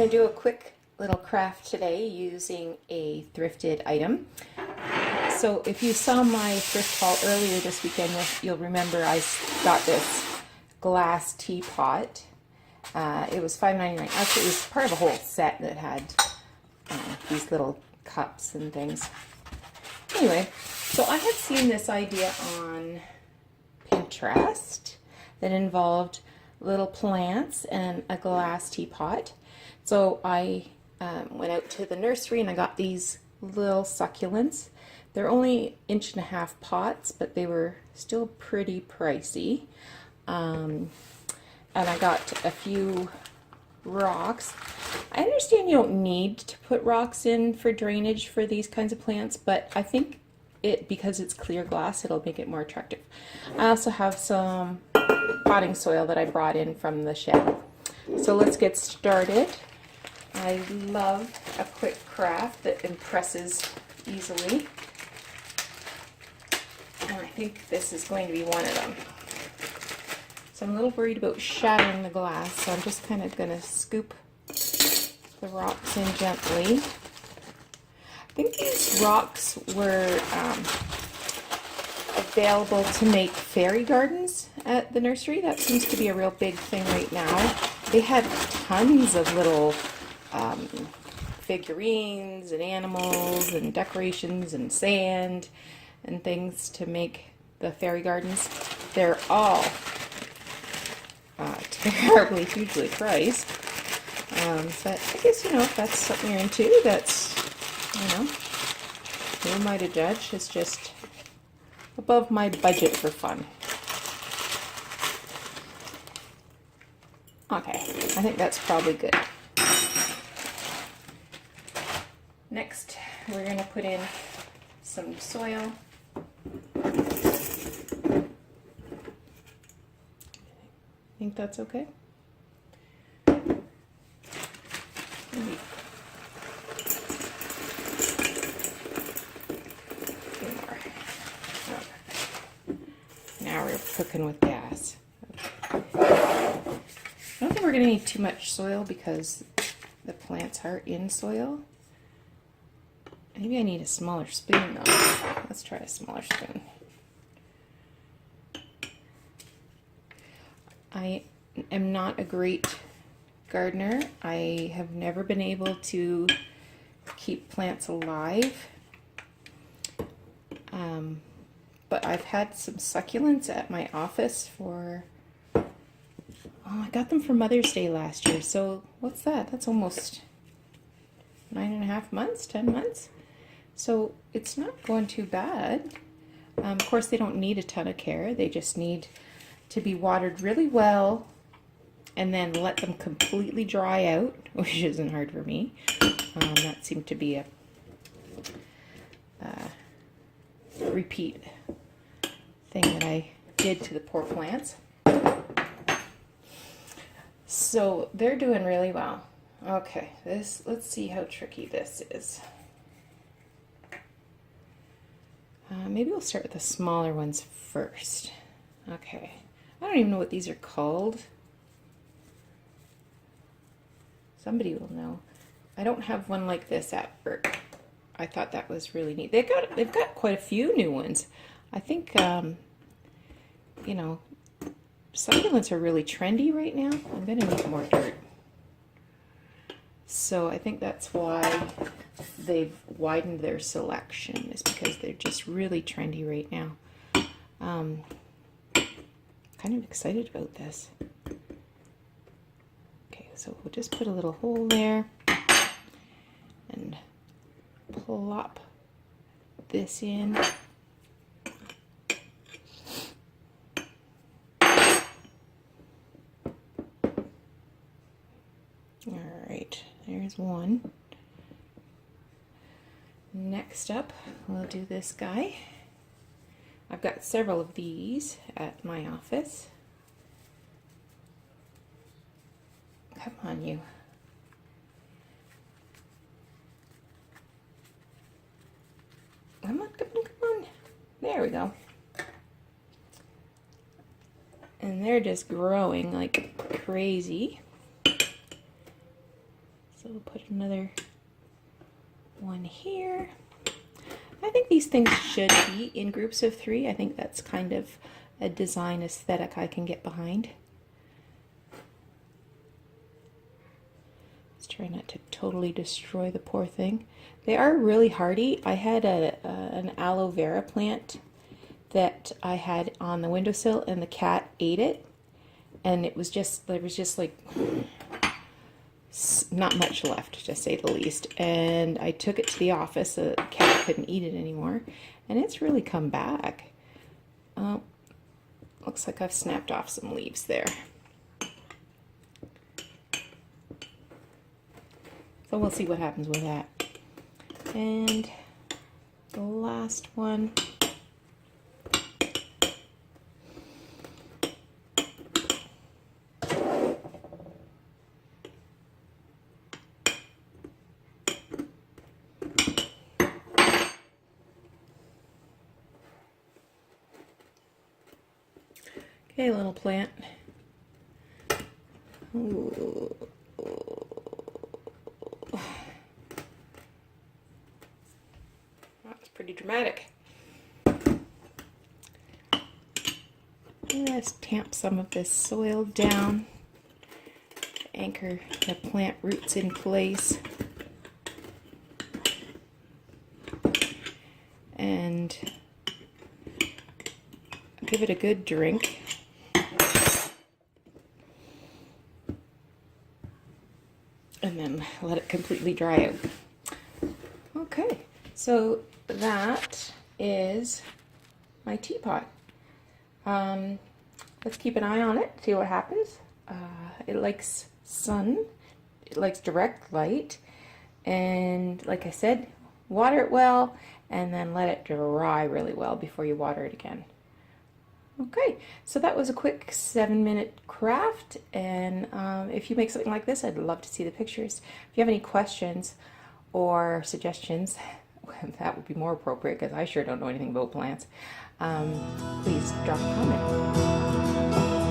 going to do a quick little craft today using a thrifted item. So if you saw my thrift haul earlier this weekend, you'll remember I got this glass teapot. It was $5.99. Actually, it was part of a whole set that had these little cups and things. Anyway, so I had seen this idea on Pinterest that involved little plants and a glass teapot. So I went out to the nursery and I got these little succulents. They're only 1.5 inch pots, but they were still pretty pricey. And I got a few rocks. I understand you don't need to put rocks in for drainage for these kinds of plants, but I think because it's clear glass, it'll make it more attractive. I also have some potting soil that I brought in from the shed. So let's get started. I love a quick craft that impresses easily. And I think this is going to be one of them. So I'm a little worried about shattering the glass, so I'm just kind of going to scoop the rocks in gently. I think these rocks were available to make fairy gardens at the nursery. That seems to be a real big thing right now. They had tons of little figurines and animals and decorations and sand and things to make the fairy gardens. They're all terribly, hugely priced. But I guess, if that's something you're into, that's, who am I to judge? It's just above my budget for fun. Okay, I think that's probably good. Next, we're going to put in some soil. Think that's okay? Maybe. Now we're cooking with gas. I don't think we're going to need too much soil because the plants are in soil. Maybe I need a smaller spoon though. Let's try a smaller spoon. I am not a great gardener. I have never been able to keep plants alive. But I've had some succulents at my office I got them for Mother's Day last year. So what's that? That's almost 9.5 months, 10 months. So it's not going too bad. Of course, they don't need a ton of care. They just need to be watered really well and then let them completely dry out, which isn't hard for me. That seemed to be a repeat thing that I did to the poor plants. So they're doing really well. Okay, let's see how tricky this is. Maybe we'll start with the smaller ones first. Okay, I don't even know what these are called. Somebody will know. I don't have one like this at work. I thought that was really neat. They've got quite a few new ones. I think succulents are really trendy right now. I'm gonna need more dirt. So I think that's why they've widened their selection, is because they're just really trendy right now. Kind of excited about this. Okay, so we'll just put a little hole there and plop this in. Alright, there's one. Next up, we'll do this guy. I've got several of these at my office. Come on, you. Come on, come on, come on. There we go. And they're just growing like crazy. we'll put another one here. I think these things should be in groups of 3. I think that's kind of a design aesthetic I can get behind. Let's try not to totally destroy the poor thing. They are really hardy. I had an aloe vera plant that I had on the windowsill, and the cat ate it, and there was just like not much left, to say the least. And I took it to the office so that the cat couldn't eat it anymore, and it's really come back. Looks like I've snapped off some leaves there. So we'll see what happens with that. And the last one. Okay, little plant. Ooh. That's pretty dramatic. Let's tamp some of this soil down to anchor the plant roots in place. And give it a good drink. And then let it completely dry out. Okay, so that is my teapot. Let's keep an eye on it, see what happens. It likes sun, it likes direct light, and like I said, water it well, and then let it dry really well before you water it again. Okay, so that was a quick 7-minute craft, and if you make something like this, I'd love to see the pictures. If you have any questions or suggestions, that would be more appropriate because I sure don't know anything about plants, please drop a comment.